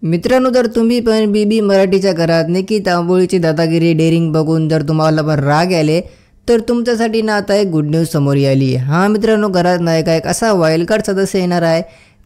मित्रांनो, जर तुम्ही पण बीबी मराठीच्या घरात निकी तांबोळीची दादागिरी डेअरिंग बघून जर तुम्हाला पण राग आले तर तुमच्यासाठी ना आता एक गुड न्यूज समोर आली. हां मित्रांनो, घरात नायका एक असा वाईल्ड कार्ड सदस्य येणार आहे.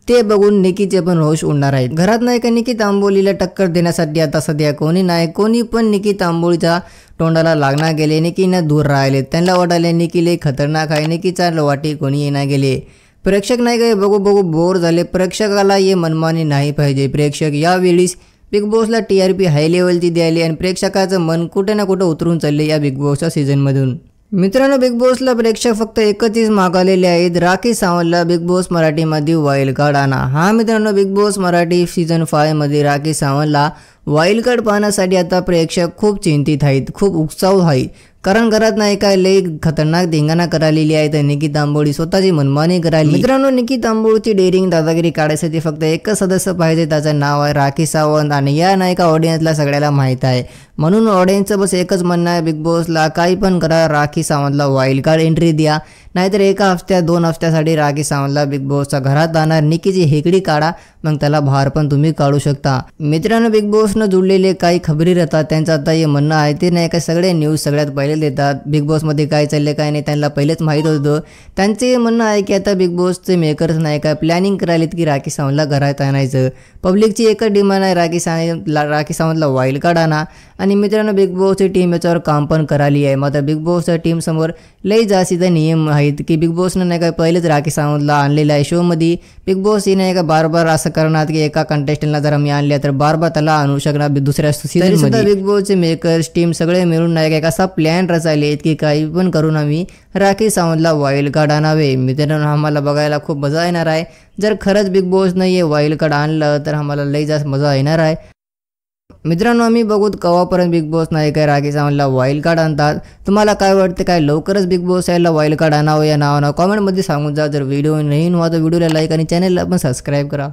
ते बघून निकीचे पण रोष उडणार आहेत. घरात नायका निकी तांबोलीला टक्कर देण्यासाठी आता सध्या कोणी नाही, कोणी पण निकी तांबोळीच्या तोंडाला लागणार गेले. निकीनं दूर राहिले. त्यांना वाटायले निकीले खतरनाक आहे. निकीचा वाटी कोणी येणार गेले. प्रेक्षक नाही काय बघू बघू बोर झाले. प्रेक्षकाला ये मनमानी नाही पाहिजे. प्रेक्षक यावेळीस बिग बॉसला TRP हाय लेवलची द्यायले आणि प्रेक्षकाचं मन कुठे ना कुठं उतरून चालले या बिग बॉसच्या सीझनमधून. मित्रांनो, बिग बॉसला प्रेक्षक फक्त एकच मागवलेले आहेत, राखी सावंतला बिग बॉस मराठीमध्ये वाईल्ड कार्ड आणा. हा मित्रांनो, बिग बॉस मराठी सीझन 5 मध्ये राखी सावंतला वाईल्ड कार्ड पाहण्यासाठी आता प्रेक्षक खूप चिंतित आहेत, खूप उत्साह आहेत. कारण घरात नाही काय लई खतरनाक धिंगाणा करालेली आहे. तर निकी तांबोळी स्वतःची मनमानी कराली. मित्रांनो, निकी तांबोळीची डेअरिंग दादागिरी काढायसाठी फक्त एकच सदस्य पाहिजे. त्याचं नाव आहे राखी सावंत आणि या नायका ऑडियन्सला सगळ्याला माहीत आहे. म्हणून ऑडियन्सचं बस एकच म्हणणं आहे, बिग बॉसला काही पण करा, राखी सावंतला वाईल्ड कार्ड एंट्री द्या. नाहीतर एका हफ्त्यात 2 हफ्त्यासाठी राखी सावंतला बिग बॉसच्या घरात आणणार. निकीची हेकडी काढा, मग त्याला बाहेर पण तुम्ही काढू शकता. मित्रांनो, बिग बॉसनं जुळलेले काही खबरी राहतात. त्यांचं आता हे म्हणणं आहे ते नाही का सगळे न्यूज सगळ्यात पहिले देतात. बिग बॉसमध्ये काय चालले काय नाही त्यांना पहिलेच माहीत होतं. त्यांचे म्हणणं आहे की आता बिग बॉसचे मेकर्स नाही का प्लॅनिंग करायलेत की राखी सावंतला घरात आणायचं. पब्लिकची एकच डिमांड आहे, राखी सावंतला वाईल्ड कार्ड आणा. आणि मित्रांनो, बिग बॉसची टीम याच्यावर काम पण कराली आहे. मात्र बिग बॉसच्या टीमसमोर लई जास्तीचे नियम आहेत की बिग बॉसनं नाही का पहिलेच राखी सावंतला आणलेलं आहे शोमध्ये. बिग बॉस ही नाही का बार बार असं करणार की एका कंटेस्टंटला जर मी आणले तर बार बार त्याला आणू शकणार दुसऱ्या सीझनमध्ये. बिग बॉसचे मेकर्स टीम सगळे मिळून नाही का एक असा प्लॅन रचायलेत की काही पण करून आम्ही राखी सावंतला वाईल्ड कार्ड आणावे. मित्रांनो, आम्हाला बघायला खूप मजा येणार आहे. जर खरंच बिग बॉसनं हे वाईल्ड कार्ड आणलं तर आम्हाला लई जास्त मजा येणार आहे. मित्रांनो, आम्ही बघूत केव्हापर्यंत बिग बॉस नाही काय राखी सावंतला वाईल्ड कार्ड आणतात. तुम्हाला काय वाटतं, काय लवकरच बिग बॉस याला वाईल्ड कार्ड आणावं या नावानं कॉमेंटमध्ये सांगून जा. जर व्हिडिओ नवीन व्हा तर व्हिडिओला लाईक आणि चॅनलला पण सबस्क्राईब करा.